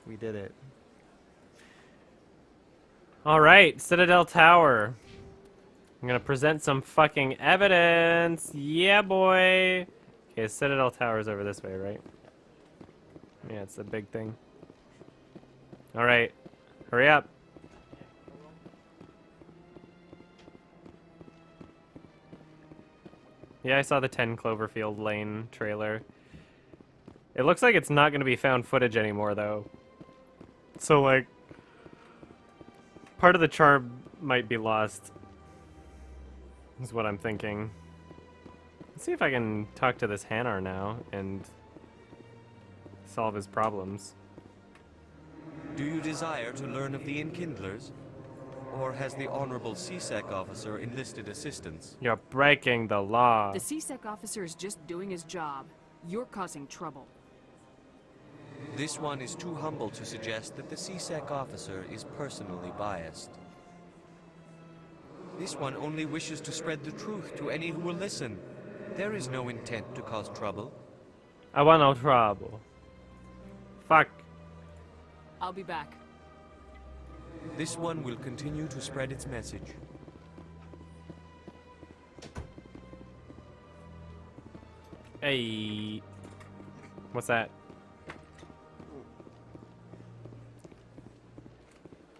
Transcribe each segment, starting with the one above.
We did it. Alright, Citadel Tower. I'm gonna present some fucking evidence. Yeah, boy. Okay, Citadel Tower's over this way, right? Yeah, it's the big thing. Alright, hurry up. Yeah, I saw the 10 Cloverfield Lane trailer. It looks like it's not going to be found footage anymore, though. So, like, part of the charm might be lost. Is what I'm thinking. Let's see if I can talk to this Hanar now and solve his problems. Do you desire to learn of the Enkindlers? Or has the Honorable CSEC officer enlisted assistance? You're breaking the law. The CSEC officer is just doing his job. You're causing trouble. This one is too humble to suggest that the CSEC officer is personally biased. This one only wishes to spread the truth to any who will listen. There is no intent to cause trouble. I want no trouble. Fuck. I'll be back. This one will continue to spread its message. Hey. What's that?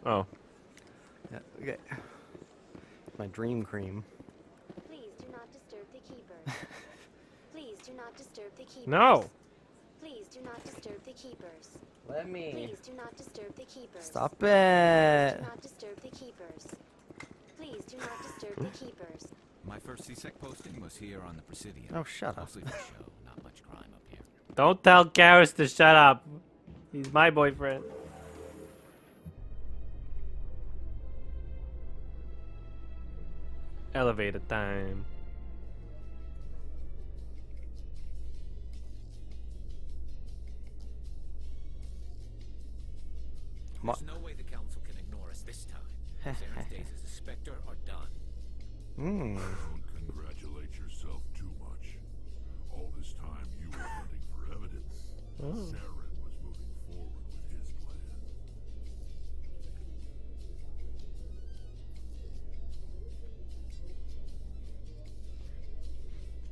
Oh. Yeah, okay. My dream cream. Please do not disturb the keepers. Please do not disturb the keepers. No. Please do not disturb the keepers. Let me. Please do not disturb the keepers. Stop Do it. not disturb the keepers. Please do not disturb the keepers. My first CSEC posting was here on the Presidium. Oh, shut up. Mostly for show, not much crime up here. Don't tell Garrus to shut up. He's my boyfriend. Elevator time. There's no way the Council can ignore us this time. Saren's days as a Spectre are done. Hmm. Don't congratulate yourself too much. All this time you were hunting for evidence. Saren was moving forward with his plan.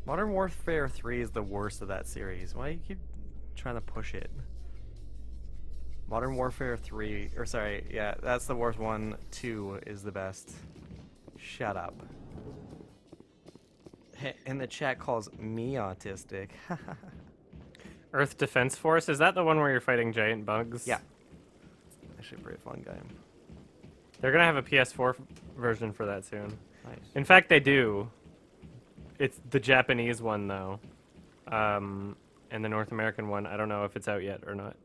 Modern Warfare 3 is the worst of that series. Why do you keep trying to push it? Modern Warfare 3, or sorry, yeah, that's the worst one. 2 is the best. Shut up. And the chat calls me autistic. Earth Defense Force, is that the one where you're fighting giant bugs? Yeah. Actually a pretty fun game. They're gonna have a PS4 version for that soon. Nice. In fact, they do. It's the Japanese one, though. And the North American one, I don't know if it's out yet or not.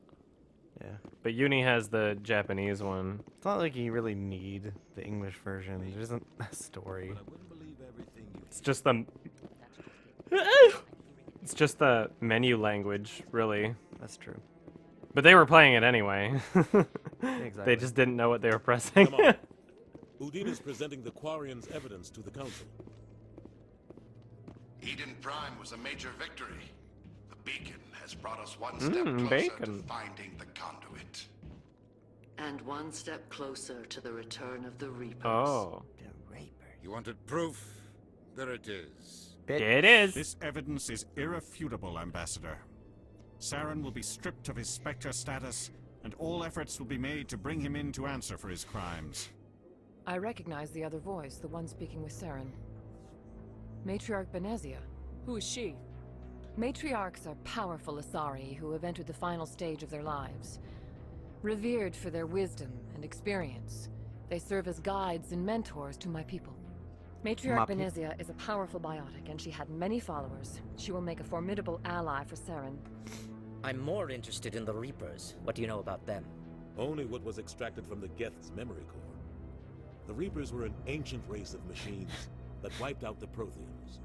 Yeah. But Uni has the Japanese one. It's not like you really need the English version. There isn't a story. It's just the... It's just the menu language, really. That's true. But they were playing it anyway. Exactly. They just didn't know what they were pressing. Come on. Udine is presenting the Quarians' evidence to the Council. Eden Prime was a major victory. The beacon has brought us one step closer bacon. to finding the conduit. And one step closer to the return of the Reapers. Oh. The Raper. You wanted proof? There it is. It is. This evidence is irrefutable, Ambassador. Saren will be stripped of his Spectre status, and all efforts will be made to bring him in to answer for his crimes. I recognize the other voice, the one speaking with Saren. Matriarch Benezia. Who is she? Matriarchs are powerful Asari who have entered the final stage of their lives. Revered for their wisdom and experience, they serve as guides and mentors to my people. Matriarch Benezia is a powerful biotic, and she had many followers. She will make a formidable ally for Saren. I'm more interested in the Reapers. What do you know about them? Only what was extracted from the Geth's memory core. The Reapers were an ancient race of machines that wiped out the Protheans.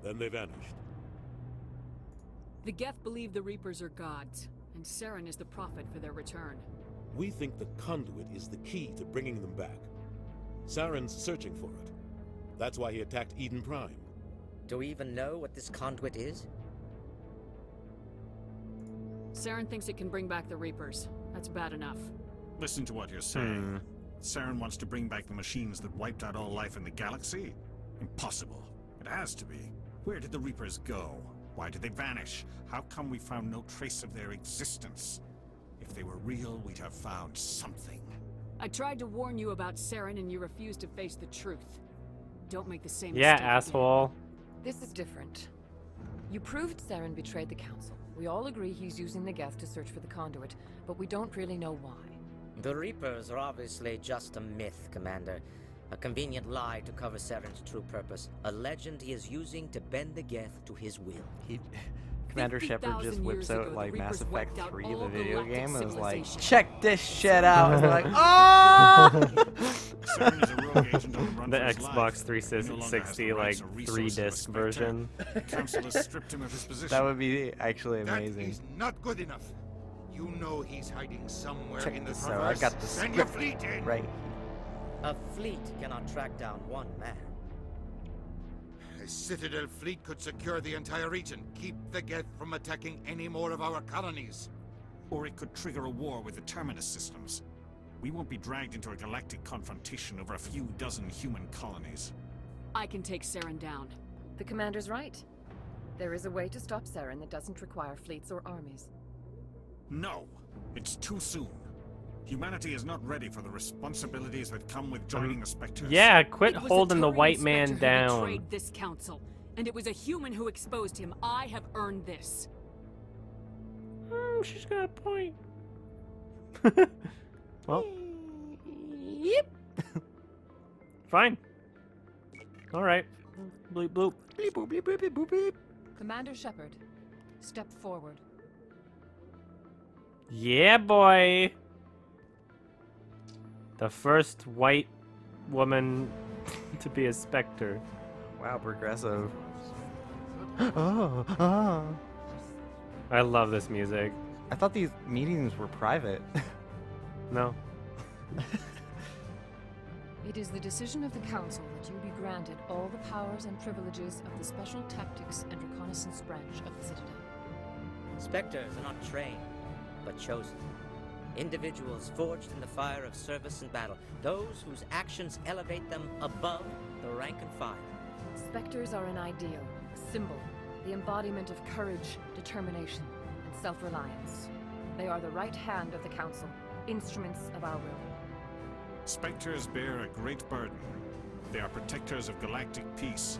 Then they vanished. The Geth believe the Reapers are gods, and Saren is the prophet for their return. We think the conduit is the key to bringing them back. Saren's searching for it. That's why he attacked Eden Prime. Do we even know what this conduit is? Saren thinks it can bring back the Reapers. That's bad enough. Listen to what you're saying. Saren wants to bring back the machines that wiped out all life in the galaxy? Impossible. It has to be. Where did the Reapers go? Why did they vanish? How come we found no trace of their existence? If they were real, we'd have found something. I tried to warn you about Saren and you refused to face the truth. Don't make the same Yeah, mistake asshole. again. This is different. You proved Saren betrayed the Council. We all agree he's using the Geth to search for the conduit, but we don't really know why. The Reapers are obviously just a myth, Commander. A convenient lie to cover Saren's true purpose. A legend he is using to bend the Geth to his will. Commander Shepard just 50,000 whips years out ago, like the Mass Reapers Effect wiped out 3, all the video galactic game, and was like, civilization. check this shit out. And they're like, oh! Saren is a rogue agent on the run The for his Xbox life. 360 He no longer like has the rights or resources of a 3-disc Spectre. version. The Council has stripped him of his position. That would be actually That amazing. is not good enough. You know he's hiding somewhere Check in the this out. I Traverse. got the Send your script fleet in. right. A fleet cannot track down one man. A Citadel fleet could secure the entire region, keep the Geth from attacking any more of our colonies. Or it could trigger a war with the Terminus systems. We won't be dragged into a galactic confrontation over a few dozen human colonies. I can take Saren down. The Commander's right. There is a way to stop Saren that doesn't require fleets or armies. No! It's too soon. Humanity is not ready for the responsibilities that come with joining the Spectres. Yeah, quit It was a holding the Turian white Spectre man who down. betrayed this council, and it was a human who exposed him. I have earned this. She's got a point. Well. Yep. Fine. Alright. Bleep bloop. Bleep boop bleep boop boop beep. Commander Shepard, step forward. Yeah, boy. The first white woman to be a Spectre. Wow, progressive. Oh. I love this music. I thought these meetings were private. No. It is the decision of the Council that you be granted all the powers and privileges of the Special Tactics and Reconnaissance branch of the Citadel. Spectres are not trained, but chosen. Individuals forged in the fire of service and battle. Those whose actions elevate them above the rank and file. Spectres are an ideal, a symbol, the embodiment of courage, determination, and self-reliance. They are the right hand of the Council, instruments of our will. Spectres bear a great burden. They are protectors of galactic peace,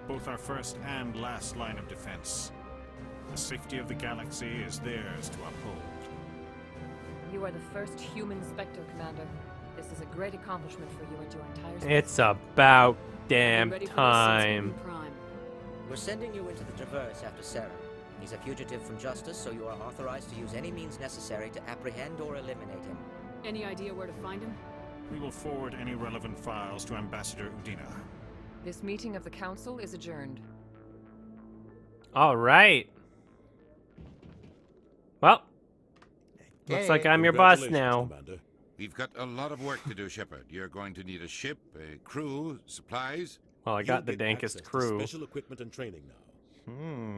both our first and last line of defense. The safety of the galaxy is theirs to uphold. You are the first human Spectre, Commander. This is a great accomplishment for you and your entire species. It's about damn Ready for this time. Citizen Prime. We're sending you into the Traverse after Saren. He's a fugitive from justice, so you are authorized to use any means necessary to apprehend or eliminate him. Any idea where to find him? We will forward any relevant files to Ambassador Udina. This meeting of the Council is adjourned. All right. Well, looks like I'm your boss now. Commander. We've got a lot of work to do, Shepard. You're going to need a ship, a crew, supplies. Well, I got the You'll get access dankest to crew. Special equipment and training now.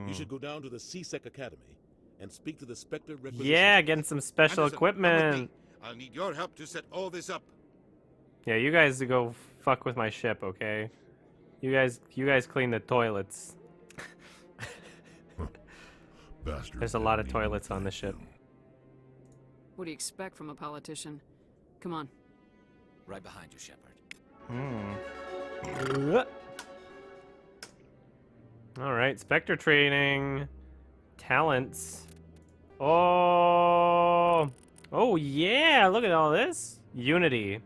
You should go down to the CSEC Academy and speak to the Spectre requisition. Yeah, getting some special Anderson, come with me. equipment. I'll need your help to set all this up. Yeah, you guys go fuck with my ship, okay? You guys clean the toilets. Bastard. There's a lot of toilets on the ship. What do you expect from a politician? Come on. Right behind you, Shepard. All right, Spectre training, talents. Oh, yeah! Look at all this. Unity,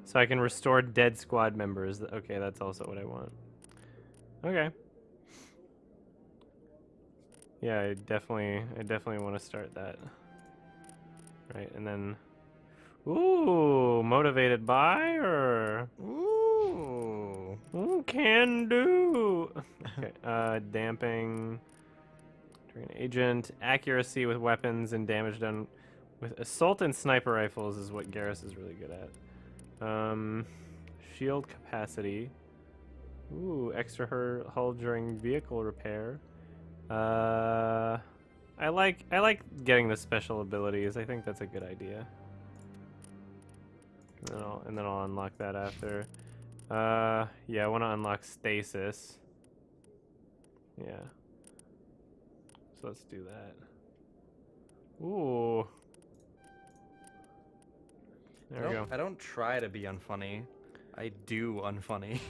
so I can restore dead squad members. Okay, that's also what I want. Okay. Yeah, I definitely want to start that. Right, and then, ooh, motivated by or ooh, can do. Okay, damping, train agent, accuracy with weapons and damage done with assault and sniper rifles is what Garrus is really good at. Shield capacity. Ooh, extra hull during vehicle repair. I like getting the special abilities. I think that's a good idea. And then I'll unlock that after. Yeah, I want to unlock stasis. Yeah. So let's do that. Ooh. There we go. I don't try to be unfunny. I do unfunny.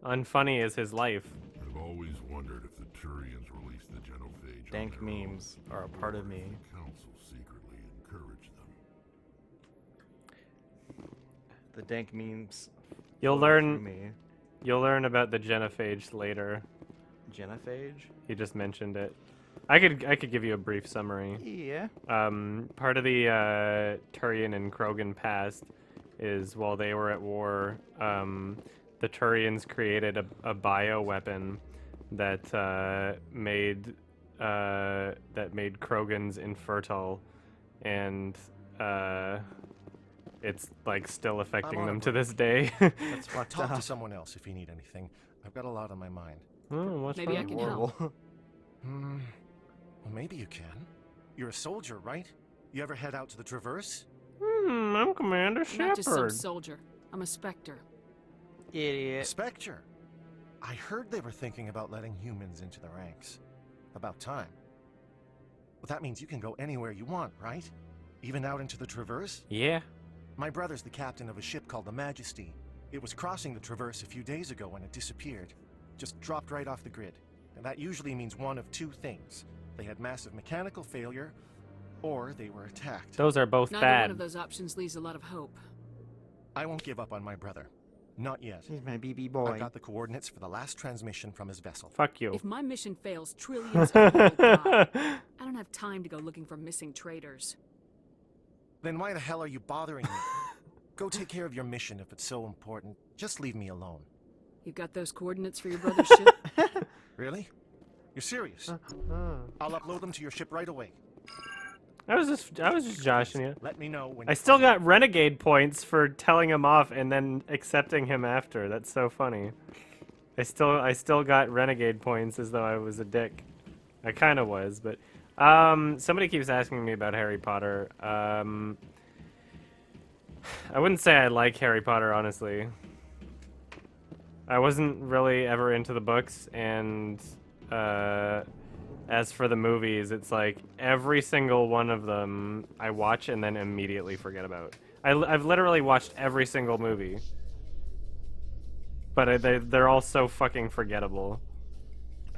Unfunny is his life. I've always wondered if the Turians released the genophage. Dank memes are a part of me. The council secretly encouraged them. The dank memes. You'll flow through learn. me. You'll learn about the genophage later. Genophage? He just mentioned it. I could give you a brief summary. Yeah. Part of the Turian and Krogan past is while they were at war, the Turians created a bioweapon that made Krogans infertile, and it's like still affecting them to this day. That's fucked Talk up. to someone else if you need anything. I've got a lot on my mind. Oh, what's Maybe I can help. Well, maybe you can. You're a soldier, right? You ever head out to the Traverse? I'm Commander I'm not just some Shepard. soldier. I'm a Spectre. Idiot. Spectre. I heard they were thinking about letting humans into the ranks. About time. Well, that means you can go anywhere you want, right? Even out into the Traverse? Yeah. My brother's the captain of a ship called the Majesty. It was crossing the Traverse a few days ago when it disappeared. Just dropped right off the grid. And that usually means one of two things. They had massive mechanical failure, or they were attacked. Those are both Neither bad. one of those options leaves a lot of hope. I won't give up on my brother. Not yet. He's my BB boy. I've got the coordinates for the last transmission from his vessel. Fuck you. If my mission fails, trillions of people will die. I don't have time to go looking for missing traitors. Then why the hell are you bothering me? Go take care of your mission if it's so important. Just leave me alone. You got those coordinates for your brother's ship? Really? You're serious? I'll upload them to your ship right away. I was just joshing you. Let me know when I still got renegade points for telling him off and then accepting him after. That's so funny. I still got renegade points as though I was a dick. I kind of was, but somebody keeps asking me about Harry Potter. I wouldn't say I like Harry Potter, honestly. I wasn't really ever into the books, and as for the movies, it's like every single one of them I watch and then immediately forget about. I've literally watched every single movie, but they're all so fucking forgettable.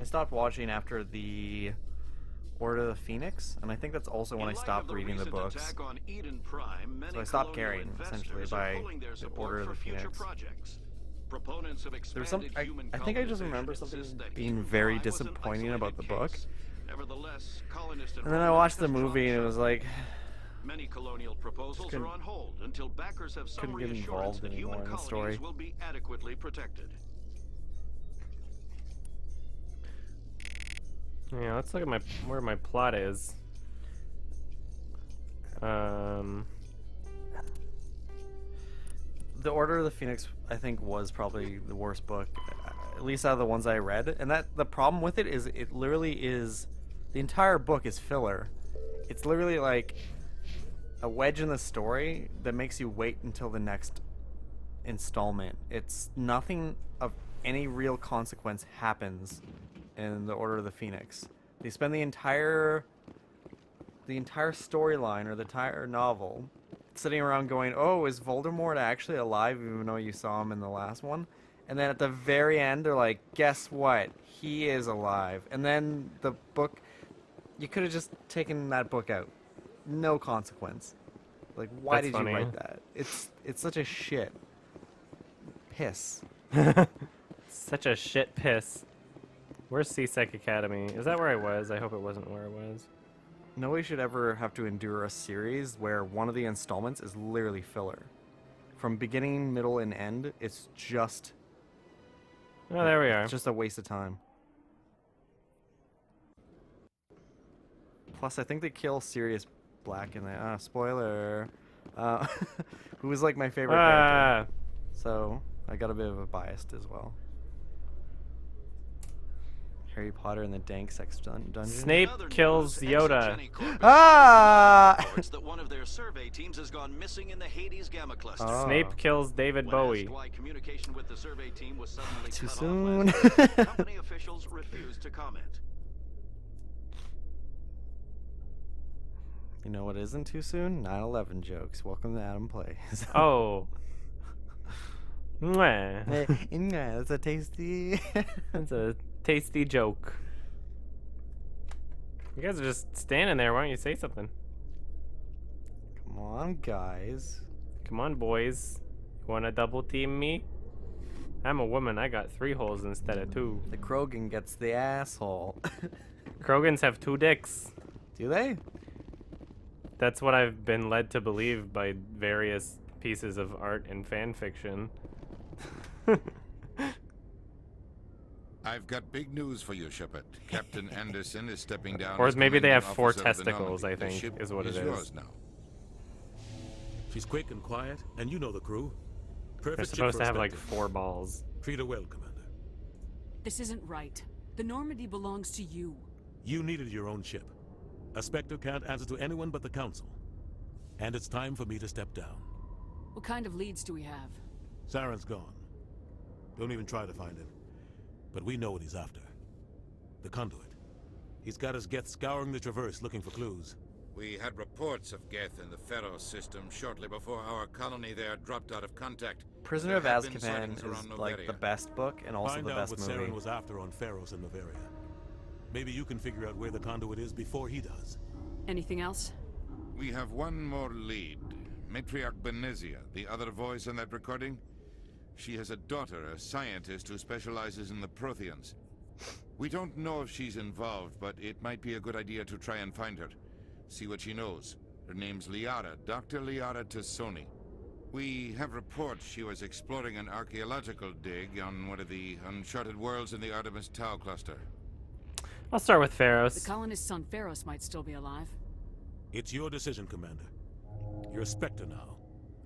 I stopped watching after the Order of the Phoenix, and I think that's also when I stopped reading the books. So I stopped caring, essentially, by the Order of the Phoenix. There was some. I think I just remember something being very disappointing about the book. And then I watched the movie, and it was like, Many colonial proposals are on hold until backers have some couldn't get reassurance involved that anymore human in the colonies story. will be adequately protected. Yeah, let's look at where my plot is. The Order of the Phoenix, I think, was probably the worst book, at least out of the ones I read. And that the problem with it is, it literally is, the entire book is filler. It's literally like a wedge in the story that makes you wait until the next installment. It's nothing of any real consequence happens in the Order of the Phoenix. They spend the entire storyline or the entire novel sitting around going, oh, is Voldemort actually alive, even though you saw him in the last one? And then at the very end, they're like, guess what? He is alive. And then the book, you could have just taken that book out. No consequence. Like, why That's did funny. you write that? It's such a shit. Piss. Such a shit piss. Where's CSEC Academy? Is that where I was? I hope it wasn't where I was. Nobody should ever have to endure a series where one of the installments is literally filler. From beginning, middle, and end, it's just... Oh, there we are. It's just a waste of time. Plus, I think they kill Sirius Black in there. Spoiler. Who was like my favorite character. So, I got a bit of a bias as well. Harry Potter and the dank sex dungeon. Snape kills Yoda. Ah! that one of their survey teams has gone missing in the Hades Gamma cluster. Snape kills David When Bowie. asked why communication with the survey team was suddenly Too cut soon. off last week, company officials refused to comment. You know what isn't too soon? 9/11 jokes. Welcome to Adam Plays. Oh. Mwah. Yeah, that's a tasty. That's a tasty joke. You guys are just standing there. Why don't you say something? Come on, guys. Come on, boys. You want to double team me? I'm a woman. I got 3 holes instead of 2. The Krogan gets the asshole. Krogans have 2 dicks. Do they? That's what I've been led to believe by various pieces of art and fan fiction. I've got big news for you, Shepard. Captain Anderson is stepping down. Or as maybe they have commanding 4 officer of the testicles, Normandy. I The think, ship is what it is. yours now. She's quick and quiet, and you know the crew. They're Perfect ship supposed for to have like Spectre. 4 balls. Treat her well, Commander. This isn't right. The Normandy belongs to you. You needed your own ship. A Spectre can't answer to anyone but the Council. And it's time for me to step down. What kind of leads do we have? Saren's gone. Don't even try to find him. But we know what he's after. The conduit. He's got his Geth scouring the Traverse looking for clues. We had reports of Geth in the Pharos system shortly before our colony there dropped out of contact. Prisoner of There have been Azkaban sightings is around like Noveria. the best book and also Find the out best what movie. Saren was after on Pharos and Noveria. Maybe you can figure out where the conduit is before he does. Anything else? We have one more lead. Matriarch Benezia, the other voice in that recording. She has a daughter, a scientist who specializes in the Protheans. We don't know if she's involved, but it might be a good idea to try and find her. See what she knows. Her name's Liara, Dr. Liara Tassoni. We have reports she was exploring an archaeological dig on one of the uncharted worlds in the Artemis Tau cluster. I'll start with The Pharos. colonists on Pharos might still be alive. It's your decision, Commander. You're a Spectre now.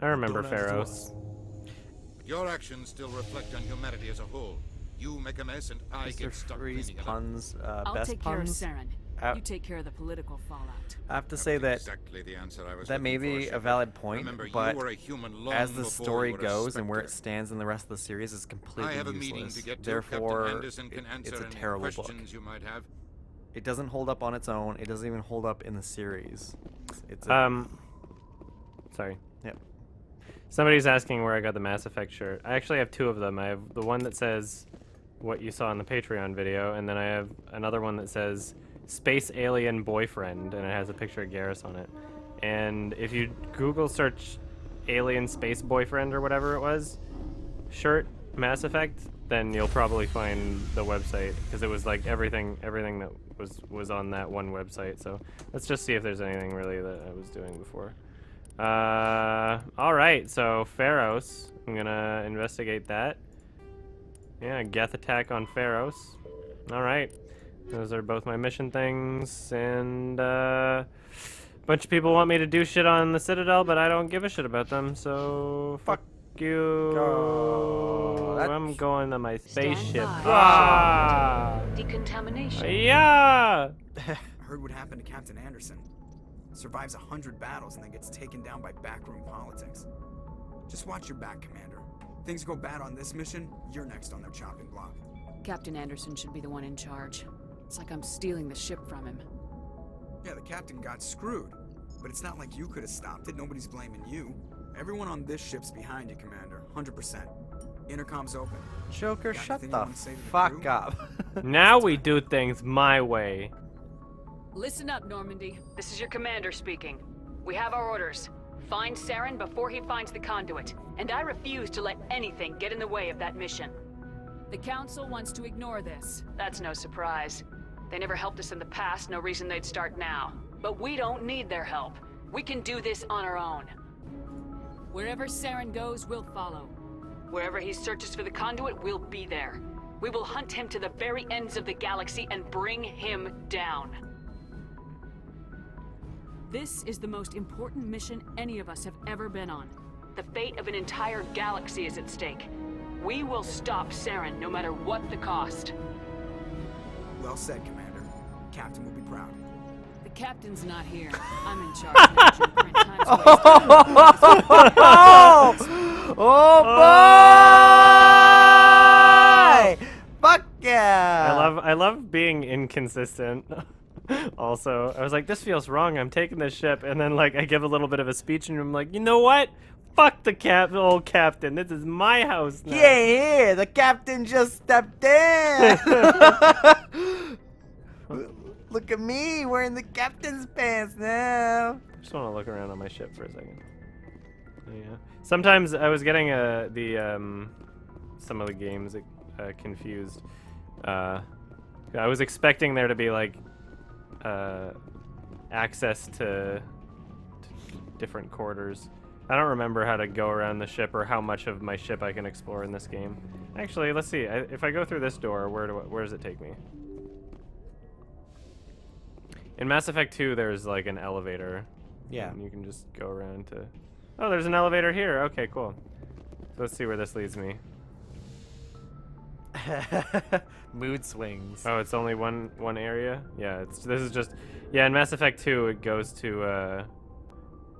I remember Don't answer to Pharos. us. Your actions still reflect on humanity as a whole. You make a mess and I Mr. get stuck Freeze cleaning it up. puns, I'll best take puns. care of Saren. Uh, You take care of the political fallout. I have to say that Exactly the answer I was that may looking be for, a Shepard. valid point, Remember, but you were a human long as the before story you were a goes and where it Spectre. stands in the rest of the series is completely I have a useless. meeting to get to. Therefore, Captain Anderson can answer it's a any terrible book. questions you might have. It doesn't hold up on its own. It doesn't even hold up in the series. It's Sorry. Yep. Somebody's asking where I got the Mass Effect shirt. I actually have 2 of them. I have the one that says what you saw in the Patreon video, and then I have another one that says Space Alien Boyfriend, and it has a picture of Garrus on it. And if you Google search Alien Space Boyfriend or whatever it was, shirt, Mass Effect, then you'll probably find the website, because it was like everything that was on that one website. So let's just see if there's anything really that I was doing before. Alright, so Pharos. I'm gonna investigate that. Yeah, Geth attack on Pharos. Alright. Those are both my mission things, and a bunch of people want me to do shit on the Citadel, but I don't give a shit about them, so fuck you. I'm going to my spaceship. Ah! Decontamination. Yeah! Heard what happened to Captain Anderson. Survives 100 battles and then gets taken down by backroom politics. Just watch your back, Commander. Things go bad on this mission, you're next on their chopping block. Captain Anderson should be the one in charge. It's like I'm stealing the ship from him. Yeah, the captain got screwed. But it's not like you could have stopped it. Nobody's blaming you. Everyone on this ship's behind you, Commander. 100%. Intercom's open. Joker, Got shut anything the you wanna say to the fuck crew? up. Now we do things my way. Listen up, Normandy. This is your commander speaking. We have our orders. Find Saren before he finds the conduit. And I refuse to let anything get in the way of that mission. The Council wants to ignore this. That's no surprise. They never helped us in the past, no reason they'd start now. But we don't need their help. We can do this on our own. Wherever Saren goes, we'll follow. Wherever he searches for the conduit, we'll be there. We will hunt him to the very ends of the galaxy and bring him down. This is the most important mission any of us have ever been on. The fate of an entire galaxy is at stake. We will stop Saren no matter what the cost. Well said, Commander. Captain will be proud. The captain's not here. I'm in charge now, Joker, and time's wasted. Oh boy! Fuck yeah! I love being inconsistent. Also, I was like, this feels wrong. I'm taking this ship, and then like I give a little bit of a speech, and I'm like, you know what? Fuck the old captain. This is my house now. He ain't here. The captain just stepped in. Look at me wearing the captain's pants now. Just want to look around on my ship for a second. Yeah. Sometimes I was getting some of the games confused. I was expecting there to be like access to different quarters. I don't remember how to go around the ship or how much of my ship I can explore in this game. Actually, let's see. If I go through this door, where does it take me? In Mass Effect 2, there's like an elevator. Yeah. And you can just go around to... Oh, there's an elevator here. Okay, cool. So let's see where this leads me. Mood swings. Oh, it's only one area? Yeah, this is just... Yeah, in Mass Effect 2, it goes to...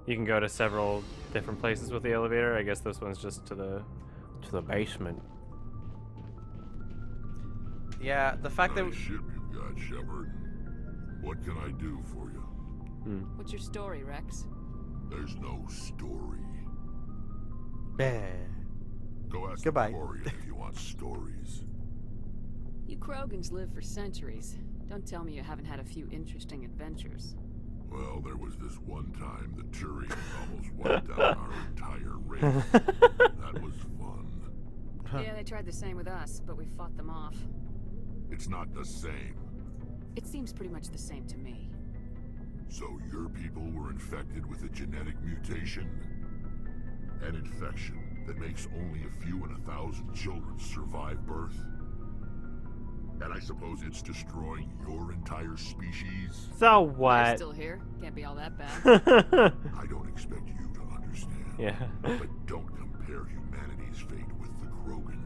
you can go to several different places with the elevator. I guess this one's just to the basement. Yeah, the fact that... Nice ship you've got, Shepard. What can I do for you? What's your story, Rex? There's no story. Go ask Goodbye. Corian if you want stories. You Krogans live for centuries. Don't tell me you haven't had a few interesting adventures. Well, there was this one time the Turians almost wiped out our entire race. That was fun. Yeah, they tried the same with us, but we fought them off. It's not the same. It seems pretty much the same to me. So your people were infected with a genetic mutation? An infection that makes only a few in 1,000 children survive birth? And I suppose it's destroying your entire species? So what? You're still here? Can't be all that bad. I don't expect you to understand. Yeah. But don't compare humanity's fate with the Krogan.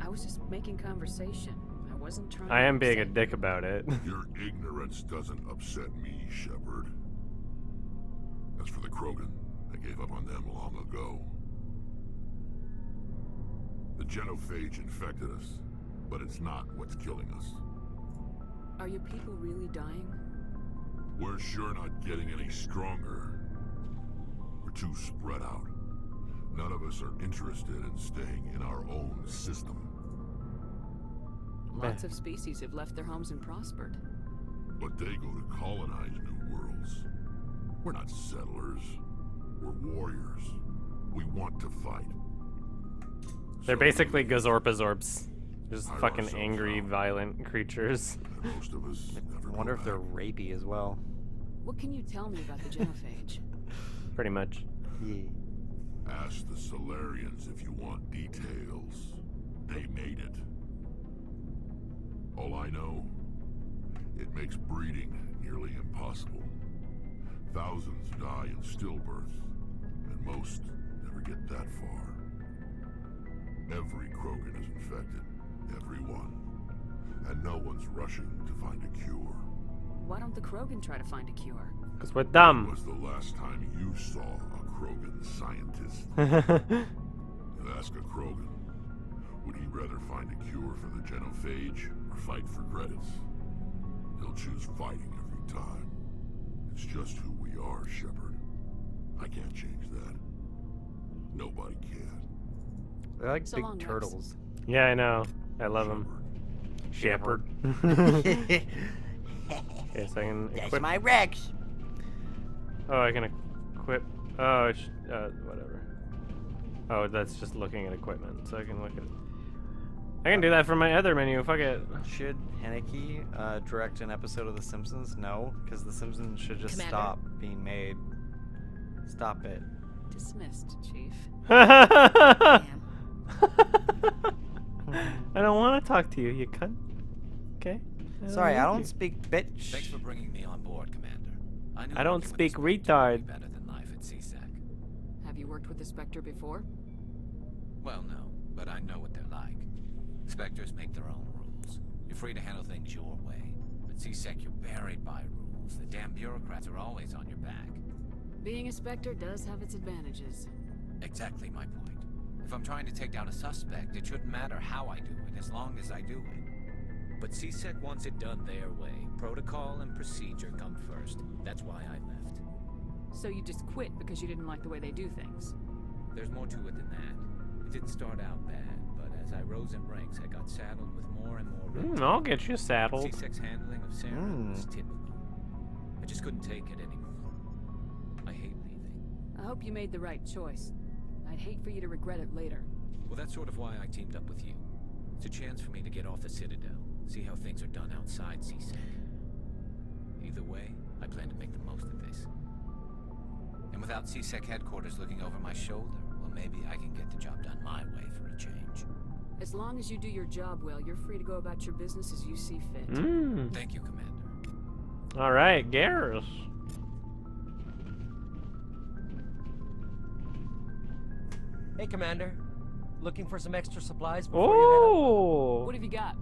I was just making conversation. I wasn't trying I am to being a upset dick about it. Your ignorance doesn't upset me, Shepard. As for the Krogan, I gave up on them long ago. The genophage infected us, but it's not what's killing us. Are your people really dying? We're sure not getting any stronger. We're too spread out. None of us are interested in staying in our own system. Lots of species have left their homes and prospered. But they go to colonize new worlds. We're not settlers. We're warriors. We want to fight. They're basically Gazorpazorps. Just Hire fucking ourselves angry, out. violent creatures. And most of us never I wonder go if they're back. rapey as well. What can you tell me about the genophage? Pretty much. Yeah. Ask the Solarians if you want details. They made it. All I know, it makes breeding nearly impossible. Thousands die in stillbirth, and most never get that far. Every Krogan is infected. Everyone. And no one's rushing to find a cure. Why don't the Krogan try to find a cure? Because we're dumb. When was the last time you saw a Krogan scientist? Ask a Krogan. Would he rather find a cure for the genophage or fight for credits? He'll choose fighting every time. It's just who we are, Shepard. I can't change that. Nobody can. They're like So big long, Rex. turtles. Yeah, I know. I love them. Shepherd. Okay, so I can That's equip. my Rex. Oh, I can equip. Oh, whatever. Oh, that's just looking at equipment, so I can look at it. I can do that from my other menu. Fuck it. Should Haneke direct an episode of The Simpsons? No, because The Simpsons should just Commander? stop being made. Stop it. Dismissed, Chief. I don't want to talk to you, you cunt. Okay? Sorry, I like don't you. speak bitch. Thanks for bringing me on board, Commander. I knew I don't working with speak the Spectre would retard. be better than life at CSAC. Have you worked with the Spectre before? Well, no, but I know what they're like. Spectres make their own rules. You're free to handle things your way. But CSEC, you're buried by rules. The damn bureaucrats are always on your back. Being a Spectre does have its advantages. Exactly my point. If I'm trying to take down a suspect, it shouldn't matter how I do it, as long as I do it. But CSEC wants it done their way. Protocol and procedure come first. That's why I left. So you just quit because you didn't like the way they do things? There's more to it than that. It didn't start out bad, but as I rose in ranks, I got saddled with more and more red tape. I'll get you saddled. CSEC's handling of Saren was typical. I just couldn't take it anymore. I hate leaving. I hope you made the right choice. I'd hate for you to regret it later. Well, that's sort of why I teamed up with you. It's a chance for me to get off the Citadel, see how things are done outside CSEC. Either way, I plan to make the most of this. And without CSEC headquarters looking over my shoulder, well, maybe I can get the job done my way for a change. As long as you do your job well, you're free to go about your business as you see fit. Thank you, Commander. All right, Garrus. Hey, Commander. Looking for some extra supplies before you head up? What have you got?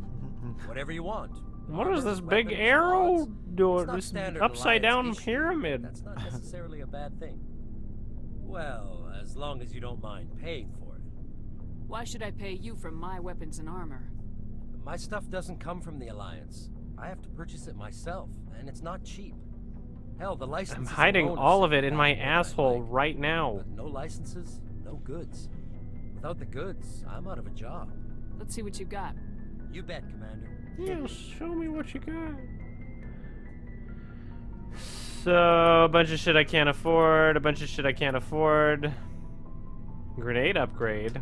Whatever you want. What is this big arrow doing? This standard upside down Alliance issue. pyramid. That's not necessarily a bad thing. Well, as long as you don't mind paying for it. Why should I pay you for my weapons and armor? My stuff doesn't come from the Alliance. I have to purchase it myself, and it's not cheap. Hell, the license. I'm hiding all of it in my asshole right now. But no licenses, no goods. Without the goods, I'm out of a job. Let's see what you got. You bet, Commander. Yes, show me what you got. So, a bunch of shit I can't afford, a bunch of shit I can't afford. Grenade upgrade.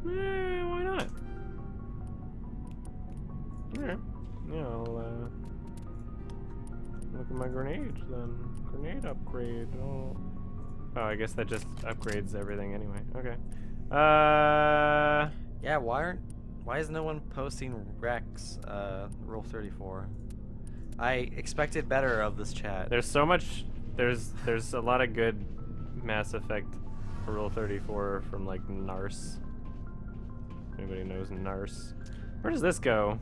Why not? Alright. Yeah, I'll, look at my grenades then. Grenade upgrade. Oh, I guess that just upgrades everything anyway. Okay. Yeah, why is no one posting Rex, Rule 34? I expected better of this chat. There's so much, there's a lot of good Mass Effect Rule 34 from like Nars. Anybody knows Nars? Where does this go?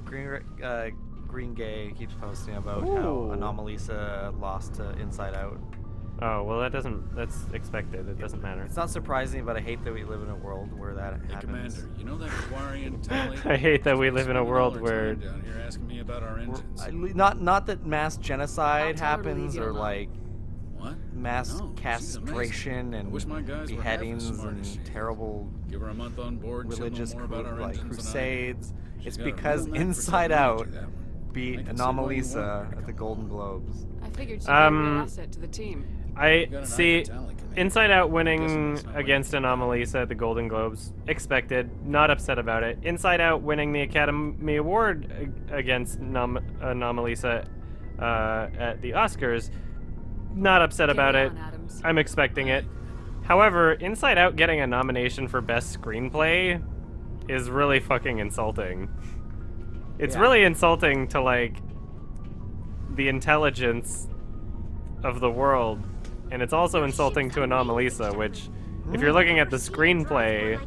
Green Gay keeps posting about how Anomalisa lost to Inside Out. Oh, well that's expected. It doesn't matter. It's not surprising, but I hate that we live in a world where that happens. Commander, you know that Quarian tally? I hate that we live in a world where down here asking me about our engines. Not that mass genocide happens or like mass No, she's castration amazing. and I wish my guys were half as beheadings smart as she and is. terrible Give her a month on board and she'll know religious more about our engines than I do. crusades. She's It's got a real because knack for Inside technology, Out that one. beat I can see why you wanted her Anomalisa to at the Golden Globes. I figured she'd be a real asset to the team. I see Inside Out winning against Anomalisa at the Golden Globes, expected, not upset about it. Inside Out winning the Academy Award against Anomalisa at the Oscars, not upset about it. I'm expecting it. However, Inside Out getting a nomination for Best Screenplay is really fucking insulting. It's really insulting to like the intelligence of the world. And it's also insulting to Anomalisa, which, if you're looking at the screenplay,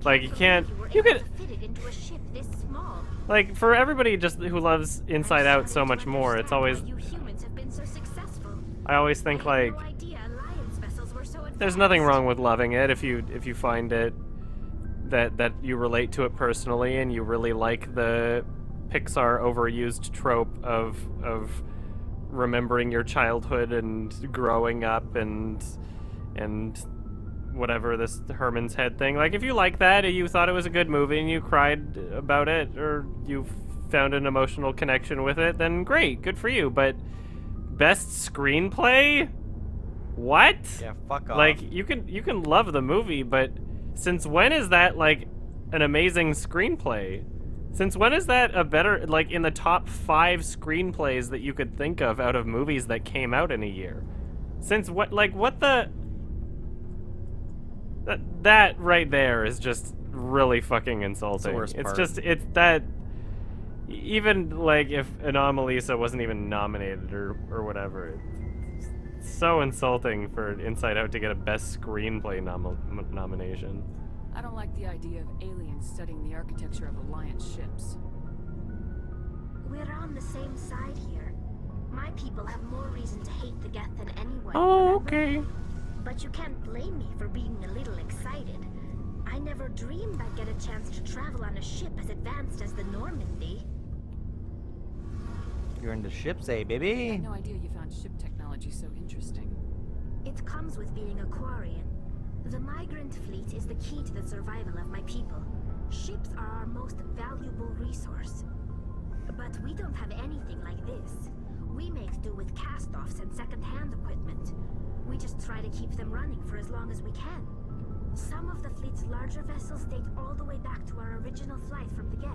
like you could, like for everybody just who loves Inside Out so much more, it's always, I always think like, there's nothing wrong with loving it if you find it, that you relate to it personally and you really like the Pixar overused trope of remembering your childhood and growing up and whatever, this Herman's Head thing. Like if you like that and you thought it was a good movie and you cried about it or you found an emotional connection with it, then great, good for you. But Best Screenplay? What? Yeah, fuck off. Like you can love the movie, but since when is that like an amazing screenplay? Since when is that a better, like, in the top 5 screenplays that you could think of out of movies that came out in a year? Since what, like, what the... That right there is just really fucking insulting. It's just, it's that... Even, like, if Anomalisa wasn't even nominated or whatever, it's so insulting for Inside Out to get a Best Screenplay nomination. I don't like the idea of aliens studying the architecture of Alliance ships. We're on the same side here. My people have more reason to hate the Geth than anyone. Oh, remember? okay. But you can't blame me for being a little excited. I never dreamed I'd get a chance to travel on a ship as advanced as the Normandy. You're into ships, eh, I baby? had no idea you found ship technology so interesting. It comes with being a Quarian. The migrant fleet is the key to the survival of my people. Ships are our most valuable resource. But we don't have anything like this. We make do with cast-offs and second-hand equipment. We just try to keep them running for as long as we can. Some of the fleet's larger vessels date all the way back to our original flight from the Geth.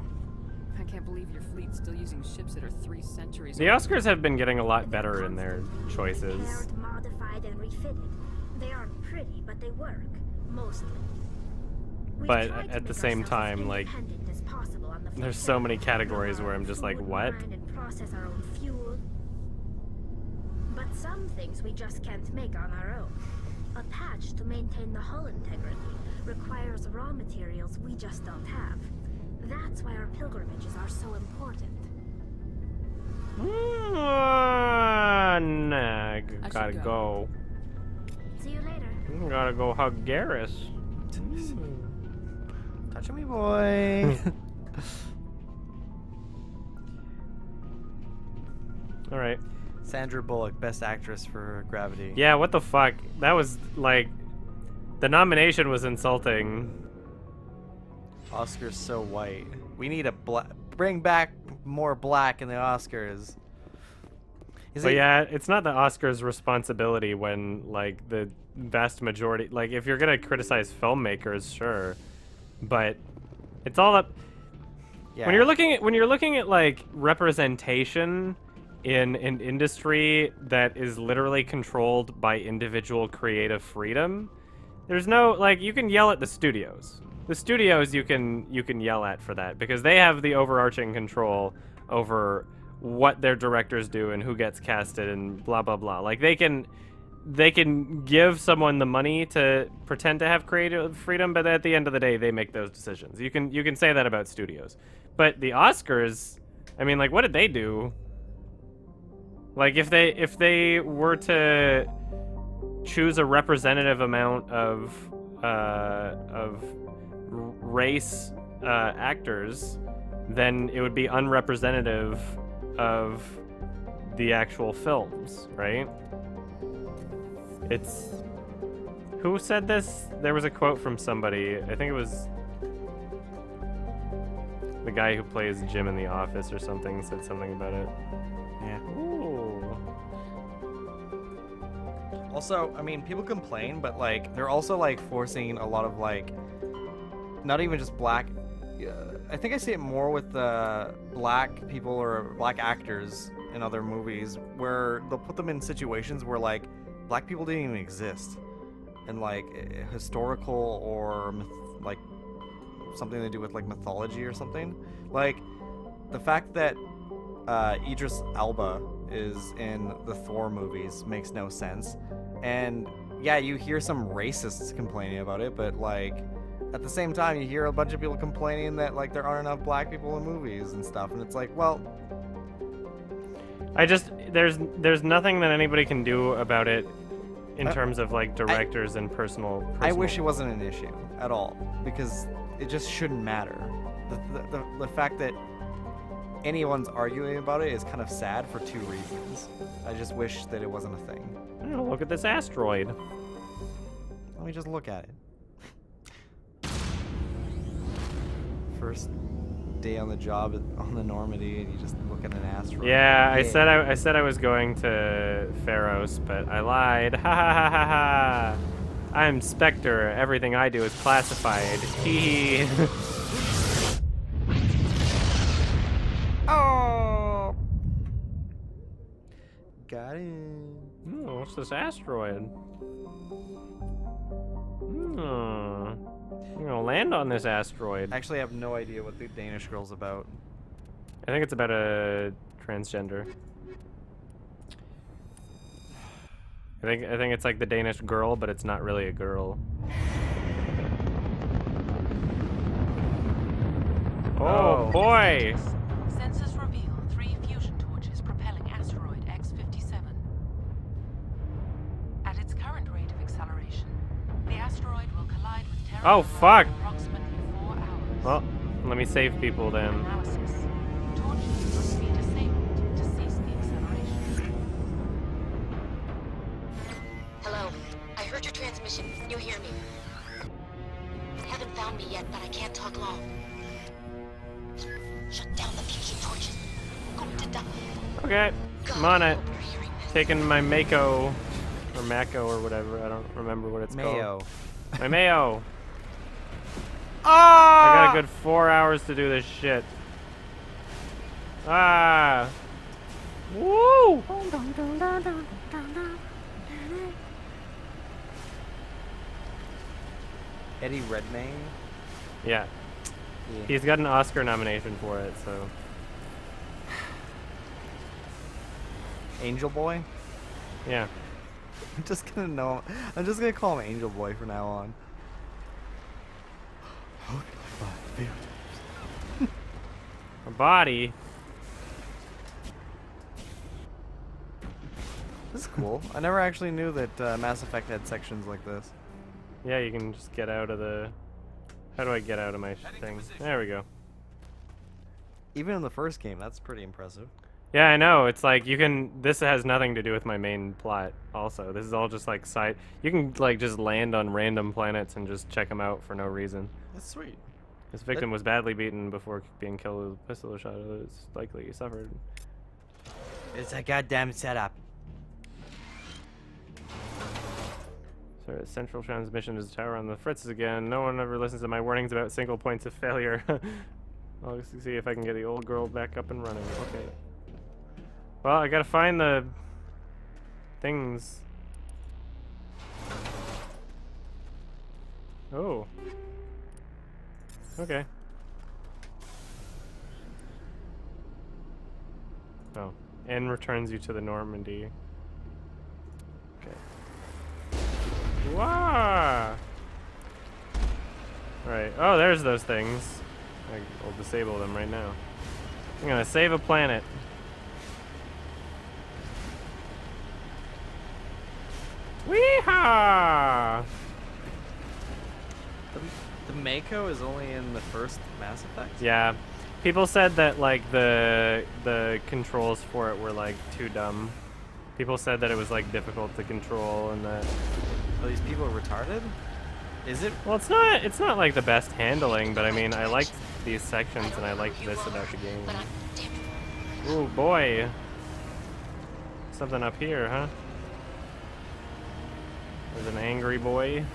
I can't believe your fleet's still using ships that are 3 centuries The old. Oscars have been getting a lot better in their choices. Repaired, modified, and refitted. They aren't pretty, but they work. Mostly. We've But tried to at the make same ourselves as time, like, independent as possible on the fleet there's so many side. categories Grow where our I'm just own like, food, what? mine and process our own fuel. But some things we just can't make on our own. A patch to maintain the hull integrity requires raw materials we just don't have. That's why our pilgrimages are so important. Nah, gotta go. See you later. Gotta go hug Garrus. Touch me, boy. All right. Sandra Bullock, Best Actress for Gravity. Yeah, what the fuck? That was like, the nomination was insulting. Oscars so white. We need a bring back more black in the Oscars. But yeah, it's not the Oscars' responsibility when, like, the vast majority, like, if you're gonna criticize filmmakers, sure, but it's all up. Yeah. When you're looking at like representation in an industry that is literally controlled by individual creative freedom, there's no, like, you can yell at the studios. The studios you can yell at for that because they have the overarching control over what their directors do and who gets casted and blah blah blah. Like they can give someone the money to pretend to have creative freedom, but at the end of the day they make those decisions. You can say that about studios. But the Oscars, I mean, like, what did they do? Like if they were to choose a representative amount of race actors, then it would be unrepresentative of the actual films, right? It's... Who said this? There was a quote from somebody. I think it was the guy who plays Jim in The Office or something said something about it. Yeah. Ooh. Also, I mean, people complain, but like they're also like forcing a lot of like, not even just black. I think I see it more with black people or black actors in other movies where they'll put them in situations where like black people didn't even exist, and like historical or like something to do with like mythology or something. Like the fact that Idris Elba is in the Thor movies makes no sense. And yeah, you hear some racists complaining about it, but like at the same time you hear a bunch of people complaining that like there aren't enough black people in movies and stuff, and it's like, well, there's nothing that anybody can do about it in terms of like directors and personal I wish it wasn't an issue at all, because it just shouldn't matter. The fact that anyone's arguing about it is kind of sad for two reasons. I just wish that it wasn't a thing. Oh, look at this asteroid. Let me just look at it. First day on the job on the Normandy, and you just look at an asteroid. Yeah, I said I was going to Pharos, but I lied. Ha ha ha ha ha. I'm Spectre. Everything I do is classified. Hee. Oh. Got it. Oh, what's this asteroid? I'm gonna land on this asteroid. Actually, I have no idea what the Danish girl's about. I think it's about a transgender. I think it's like the Danish girl, but it's not really a girl. Oh boy! Sensors reveal 3 fusion torches propelling Asteroid X57. At its current rate of acceleration, the asteroid will collide with Terra Oh fuck! in approximately 4 hours. Well, let me save people then. Analysis. Torches must be disabled to cease the acceleration. Hello. I heard your transmission. You hear me? Haven't found me yet, but I can't talk long. Shut down the fusion torches. I'm going to die. Okay, I'm on it. Taking my Mako, or Mako or whatever. I don't remember what it's Mayo. called. My Mayo. Ah! I got a good 4 hours to do this shit. Ah! Woo! Eddie Redmayne. Yeah. He's got an Oscar nomination for it, so. Angel Boy. Yeah. I'm just gonna call him Angel Boy from now on. A body. This is cool. I never actually knew that Mass Effect had sections like this. Yeah, you can just get out of the. How do I get out of my thing? There we go. Even in the first game, that's pretty impressive. Yeah, I know. It's like you can. This has nothing to do with my main plot. Also, this is all just like side. You can like just land on random planets and just check them out for no reason. That's sweet. This victim was badly beaten before being killed with a pistol shot. It's likely he suffered. It's a goddamn setup. So central transmission is tower on the fritzes again. No one ever listens to my warnings about single points of failure. I'll see if I can get the old girl back up and running. Okay. Well, I gotta find the things. Oh. Okay. Oh. N returns you to the Normandy. Okay. Wow. Alright. Oh, there's those things. I'll disable them right now. I'm gonna save a planet. Weehaw! The Mako is only in the first Mass Effect? Yeah. People said that like the controls for it were like too dumb. People said that it was like difficult to control and that Are these people retarded? Is it? Well, it's not like the best handling, but I mean, I liked these sections and I liked this about the game. Ooh, boy. Something up here, huh? There's an angry boy.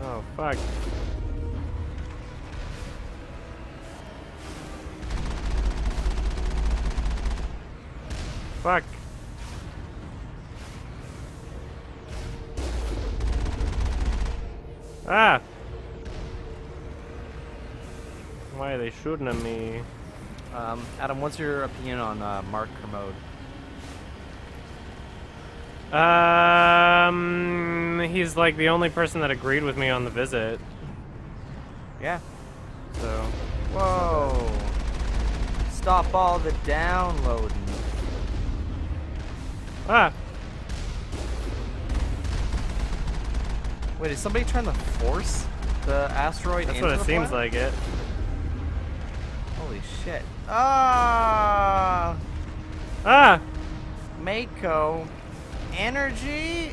Oh, fuck. Fuck. Ah! Why are they shooting at me? Adam, what's your opinion on Mark Kermode? He's like the only person that agreed with me on the visit. Yeah. So. Whoa. Stop all the downloading. Ah! Wait, is somebody trying to force the asteroid That's into what it the seems planet? like it. Holy shit. Ah! Ah! Mako. Energy?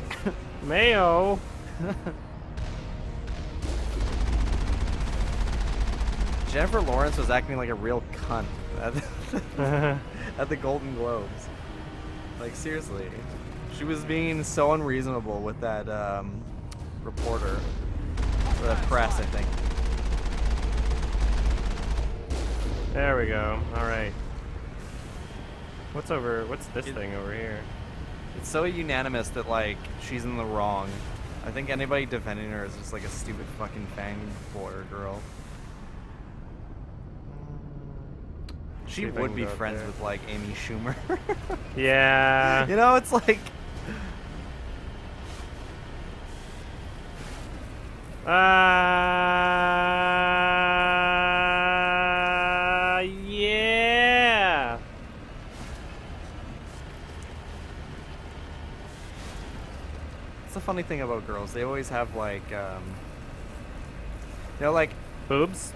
Mayo. Jennifer Lawrence was acting like a real cunt at the Golden Globes. Like, seriously. She was being so unreasonable with that reporter. Or the press, I think. There we go. Alright. What's this thing over here? It's so unanimous that, like, she's in the wrong. I think anybody defending her is just like a stupid fucking fang boy or girl. She would be friends with, like, Amy Schumer. Yeah. You know, it's like... That's the funny thing about girls. They always have like, like boobs.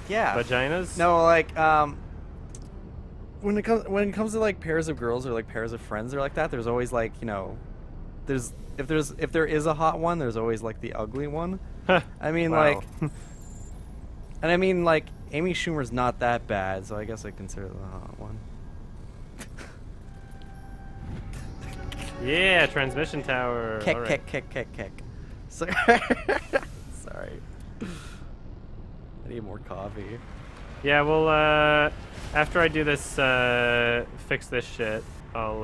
Yeah. Vaginas. No, like when it comes to like pairs of girls or like pairs of friends or like that, there's always like if there is a hot one, there's always like the ugly one. I mean Wow. and I mean like Amy Schumer's not that bad, so I guess I consider the hot one. Yeah, transmission tower. Kick, All right. kick. Sorry. Sorry. I need more coffee. Yeah, well, after I do this, fix this shit, I'll,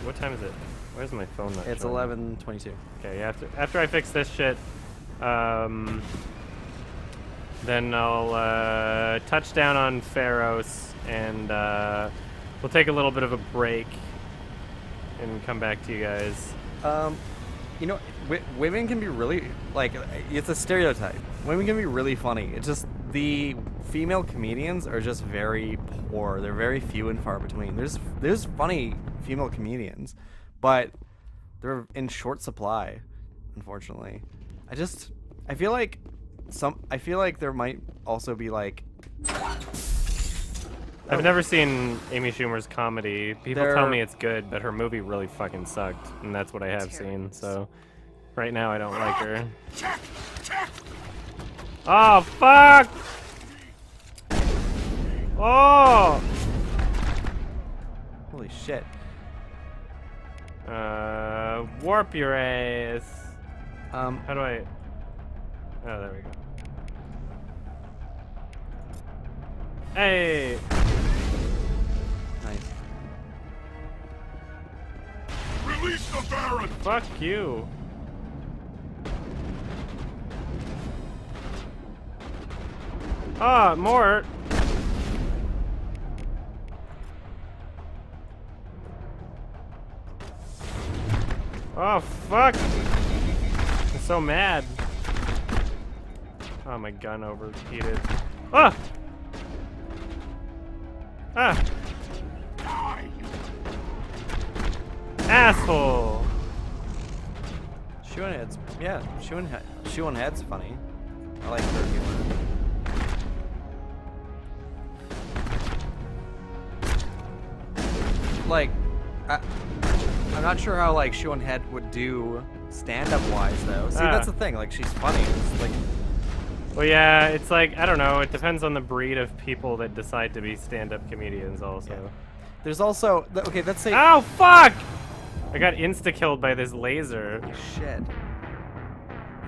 what time is it? Where's my phone? Not It's showing? 11:22. Okay, yeah, after I fix this shit, then I'll, touch down on Pharos, and, we'll take a little bit of a break, and come back to you guys. Women can be really, like, it's a stereotype. Women can be really funny. It's just the female comedians are just very poor. They're very few and far between. There's funny female comedians, but they're in short supply, unfortunately. I feel like there might also be like I've never seen Amy Schumer's comedy. People tell me it's good, but her movie really fucking sucked, and that's what I have seen, so right now I don't like her. Oh, fuck! Oh! Holy shit. Warp your ass. How do I... Oh, there we go. Hey! Nice. Release the Baron! Fuck you. Ah, more. Oh, fuck. I'm so mad. Oh, my gun overheated. Ah! Ah! Asshole! Shoe and Head's, yeah, Shoe and Head's funny. I like her humor. Like, I'm not sure how like Shoe and Head would do stand-up wise though. See, that's the thing. Like, she's funny. It's like, well, yeah, it's like, I don't know. It depends on the breed of people that decide to be stand-up comedians also. Yeah. There's also, okay, let's say... Ow, fuck! I got insta-killed by this laser. Holy shit.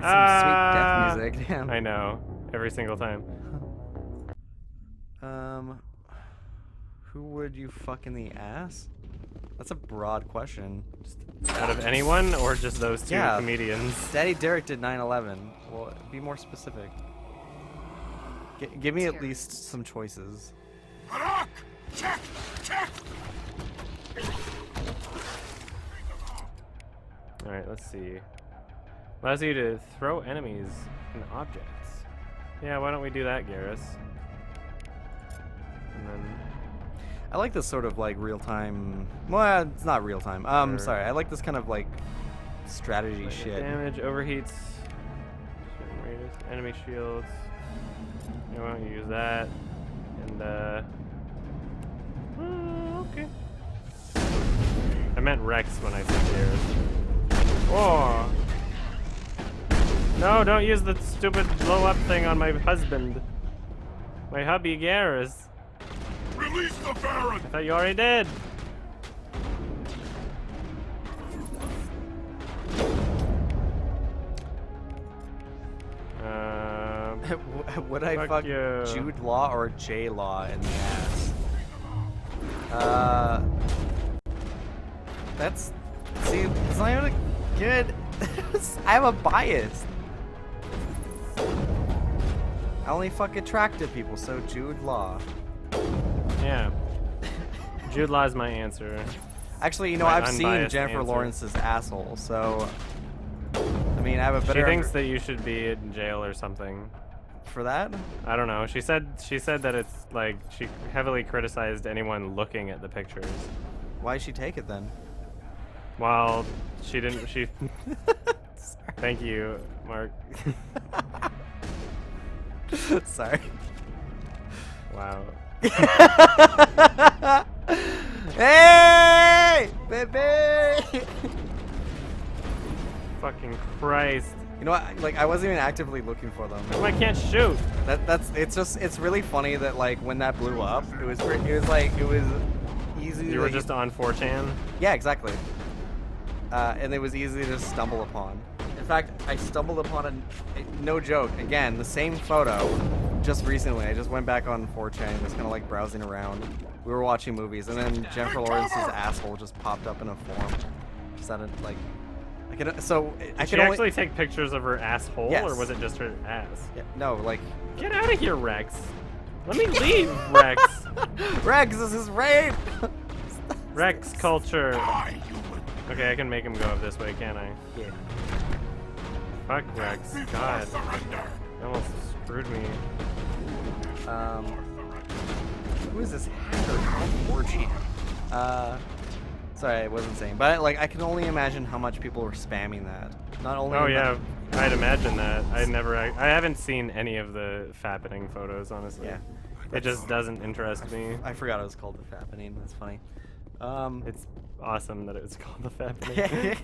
Some sweet death music, damn. I know. Every single time. Who would you fuck in the ass? That's a broad question. Just out of anyone, or just those two comedians? Daddy Derek did 9/11. Well, be more specific. Give me at least some choices. Check! Alright, let's see. Allows you to throw enemies and objects. Yeah, why don't we do that, Garrus? And then... I like this sort of like real-time... Well, it's not real-time. Sorry. I like this kind of like strategy shit. Damage, overheats, enemy shields. Yeah, why don't you use that? And, okay. I meant Rex when I said Garrus. Oh! No, don't use the stupid blow-up thing on my husband. My hubby Garrus. Release the Baron! I thought you already did. Would I fuck you. Jude Law or J Law in the ass? That's... See, it's not even a good... I have a bias. I only fuck attractive people, so Jude Law. Yeah. Jude Law is my answer. Actually, you know, My I've seen unbiased Jennifer answer. Lawrence's asshole, so... I mean, I have a better... She thinks that you should be in jail or something. For that? I don't know. She said that it's like she heavily criticized anyone looking at the pictures. Why'd she take it then? Well, she didn't. She Thank you, Mark. Sorry. Wow. Hey, baby! Fucking Christ. You know what? Like, I wasn't even actively looking for them. Oh, I can't shoot. It's really funny that like when that blew up, it was easy. You were just on 4chan? Yeah, exactly. And it was easy to stumble upon. In fact, I stumbled upon no joke, again, the same photo just recently. I just went back on 4chan and was kind of like browsing around. We were watching movies, and then Jennifer Lawrence's asshole just popped up in a form. Sounded like Did she actually take pictures of her asshole, Yes. or was it just her ass? Yeah, no, like... Get out of here, Rex. Let me leave, Rex. Rex, this is rape! Rex culture. Okay, I can make him go up this way, can't I? Yeah. Fuck Rex. God. You almost screwed me. Who is this hacker called 4chan? Sorry, I wasn't saying, but like I can only imagine how much people were spamming that. Not only. Oh yeah, I'd imagine that. I haven't seen any of the fappening photos, honestly. Yeah. It just doesn't interest me. I forgot it was called the fappening. That's funny. It's awesome that it was called the fappening.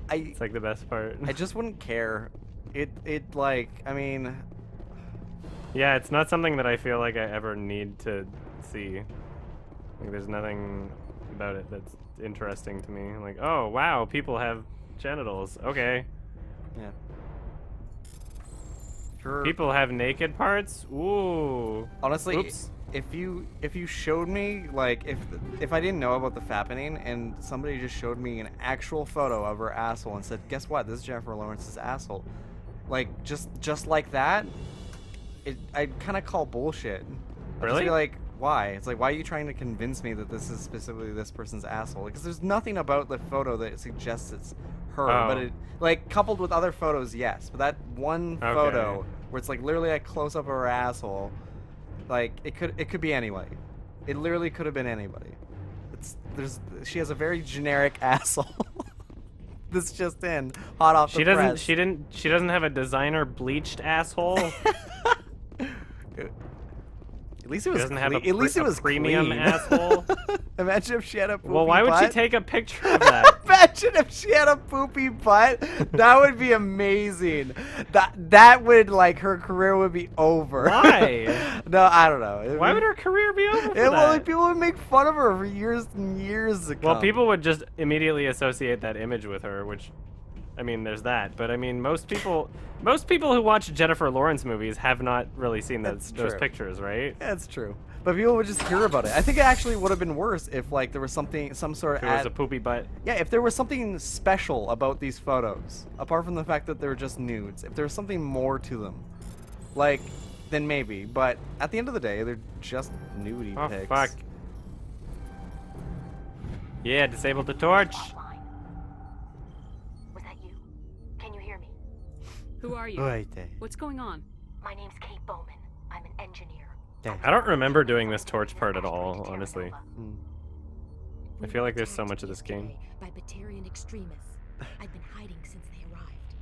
It's like the best part. I just wouldn't care. It like, I mean. Yeah, it's not something that I feel like I ever need to see. Like, there's nothing about it that's interesting to me. Like, oh wow, people have genitals. Okay. Yeah. Sure. People have naked parts. Ooh. Honestly, Oops. if you showed me, like, if I didn't know about the fappening and somebody just showed me an actual photo of her asshole and said, guess what, this is Jennifer Lawrence's asshole, like just like that, I'd kind of call bullshit. I'd just Really? be like, why? It's like, why are you trying to convince me that this is specifically this person's asshole? Because there's nothing about the photo that suggests it's her. Oh. But it, like, coupled with other photos, yes. But that one photo where it's like literally a close up of her asshole, like it could be anybody. It literally could have been anybody. She has a very generic asshole. This just in, hot off the press. She doesn't have a designer bleached asshole. At least it was doesn't have at least it was premium clean. asshole. Imagine if she had a poopy Well, why would she butt. take a picture of that? Imagine if she had a poopy butt. That would be amazing. That would, like, her career would be over. Why? No, I don't know. Why would her career be over for Well, that? like, people would make fun of her for years and years to come. Well, people would just immediately associate that image with her, which, I mean, there's that. But I mean, most people who watch Jennifer Lawrence movies have not really seen those pictures, right? Yeah, it's true. But people would just hear about it. I think it actually would have been worse if, like, there was some sort of If it was a poopy butt. Yeah, if there was something special about these photos, apart from the fact that they're just nudes, if there was something more to them, like, then maybe. But at the end of the day, they're just nudie pics. Oh, fuck. Yeah, disabled the torch. Was that you? Can you hear me? Who are you? Right there. What's going on? My name's Kate Bowman. I'm an engineer. I don't remember doing this torch part at all, honestly. I feel like there's so much of this game. By Batarian extremists. I've been hiding since they arrived.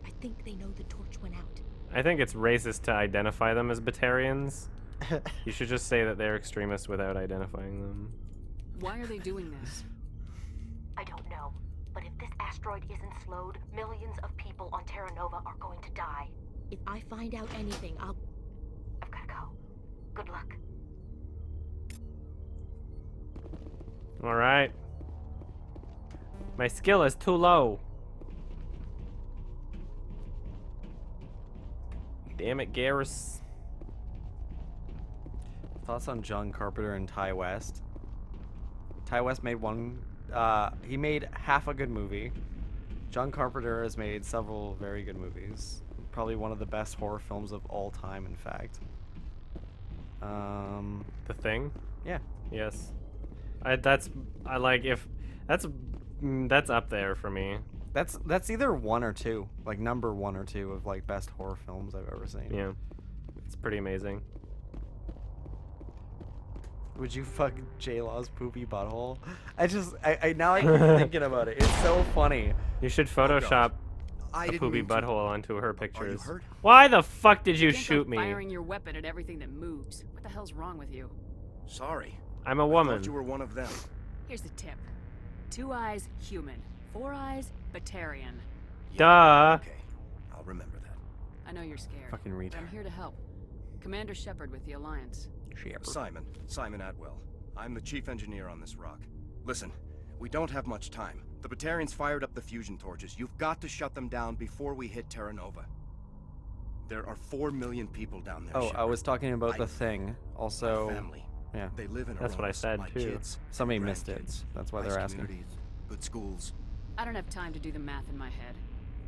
I think they know the torch went out. I think it's racist to identify them as Batarians. You should just say that they're extremists without identifying them. Why are they doing this? I don't know, but if this asteroid isn't slowed, millions of people on Terra Nova are going to die. If I find out anything, I've gotta go. Good luck. Alright. My skill is too low. Damn it, Garrus. Thoughts on John Carpenter and Ty West? Ty West made he made half a good movie. John Carpenter has made several very good movies. Probably one of the best horror films of all time, in fact. The Thing? Yeah. Yes. That's up there for me. That's either one or two, like number one or two of like best horror films I've ever seen. Yeah. It's pretty amazing. Would you fuck J-Law's poopy butthole? I now I keep thinking about it. It's so funny. You should Photoshop a didn't poopy mean to. butthole onto her pictures. hurt? Why the fuck did you can't shoot go me? firing your weapon at everything that moves. What the hell's wrong with you? Sorry. I'm a I woman. thought you were one of them. Here's the tip. 2 eyes, human. 4 eyes, Batarian. Duh. Okay, I'll remember that. I know you're scared. Fucking but retard. I'm here to help. Commander Shepard with the Alliance. Simon Atwell. I'm the chief engineer on this rock. Listen, we don't have much time. The Batarians fired up the fusion torches. You've got to shut them down before we hit Terra Nova. There are 4 million people down there. Oh, Shepard. I was talking about the thing. My Also, family. yeah. They live in That's what I Aromas. said, My too. Kids, Somebody missed it. grandkids, That's why nice they're asking. communities, good schools. I don't have time to do the math in my head.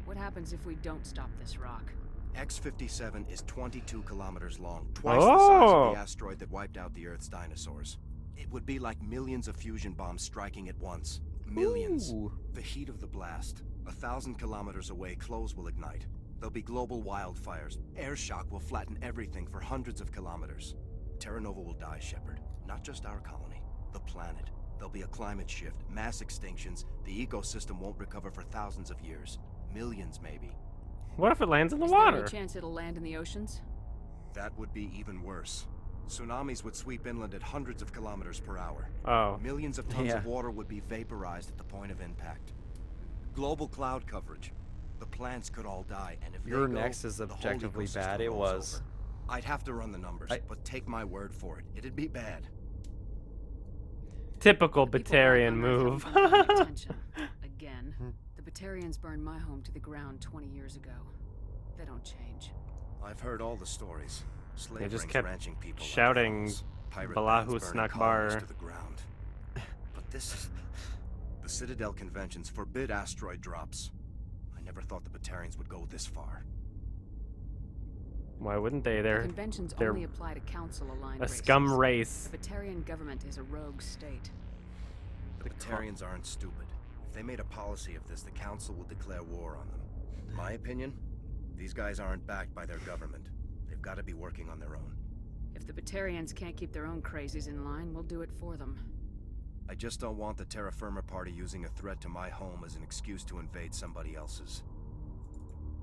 What happens if we don't stop this rock? X57 is 22 kilometers long, twice the size Oh. of the asteroid that wiped out the Earth's dinosaurs. It would be like millions of fusion bombs striking at once. Millions. Ooh. The heat of the blast. 1,000 kilometers away, clothes will ignite. There'll be global wildfires. Air shock will flatten everything for hundreds of kilometers. Terra Nova will die, Shepard. Not just our colony, the planet. There'll be a climate shift, mass extinctions. The ecosystem won't recover for thousands of years. Millions, maybe. What if it lands in the Is there water? any chance it'll land in the oceans? That would be even worse. Tsunamis would sweep inland at hundreds of kilometers per hour. Oh. Millions of tons Yeah. of water would be vaporized at the point of impact. Global cloud coverage. The plants could all die, and if Your they go, next is the whole objectively ecosystem bad. It rolls was. over. I'd have to run the numbers, but take my word for it. It'd be bad. Typical People Batarian back on Earth move. haven't been paying attention. Again. The Batarians burned my home to the ground 20 years ago. They don't change. I've heard all the stories. Slave They just rings kept ranching people like shouting animals, pirate Balahu bands burning Snack colonies Bar. to the ground. But this is... The Citadel conventions forbid asteroid drops. I never thought the Batarians would go this far. Why wouldn't they? The conventions they're only apply to council-aligned a races. scum race. The Batarian government is a rogue state. The Batarians aren't stupid. If they made a policy of this, the Council would declare war on them. In my opinion, these guys aren't backed by their government. They've got to be working on their own. If the Batarians can't keep their own crazies in line, we'll do it for them. I just don't want the Terra Firma Party using a threat to my home as an excuse to invade somebody else's.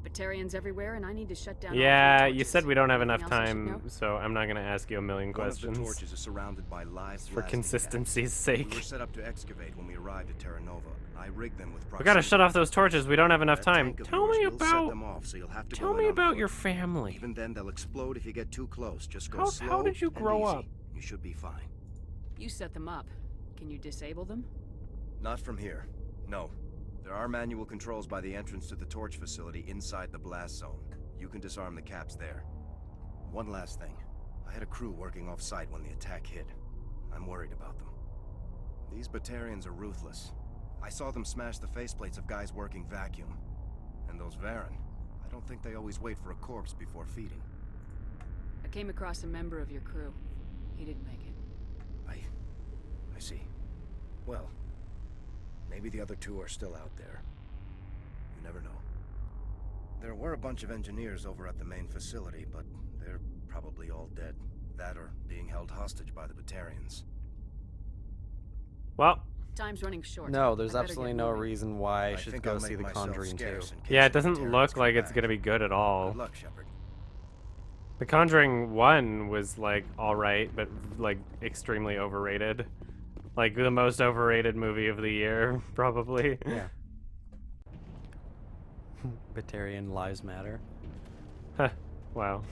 Batarians everywhere, and I need to shut down all Yeah, 3 you torches. said we don't have Anything enough else I should time, know? so I'm not gonna ask you a million One of the questions. torches is surrounded by live For blasting consistency's caps. sake. We were set up to excavate when we arrived at Terra Nova. I rigged them with We gotta shut off those torches. We don't have enough That time. tank of Tell yours me will set about. them off, so you'll have to Tell go me in on about foot. your family. Even then, they'll explode if you get too close. Just go How slow did you and grow easy. up? You should be fine. You set them up. Can you disable them? Not from here. No. There are manual controls by the entrance to the torch facility inside the blast zone. You can disarm the caps there. One last thing. I had a crew working off-site when the attack hit. I'm worried about them. These Batarians are ruthless. I saw them smash the faceplates of guys working vacuum. And those Varen, I don't think they always wait for a corpse before feeding. I came across a member of your crew. He didn't make it. I see. Well, maybe the other 2 are still out there. You never know. There were a bunch of engineers over at the main facility, but they're probably all dead. That or being held hostage by the Batarians. Well. Time's running short. No, there's I better absolutely get no moving. reason why I I should think go I'll see make The myself Conjuring 2. scarce in case Yeah, it the doesn't Batarians look come like it's back. gonna be good at all. Good luck, Shepard. The Conjuring 1 was like alright, but like extremely overrated. Like the most overrated movie of the year, probably. Yeah. Batarian lives matter. Wow.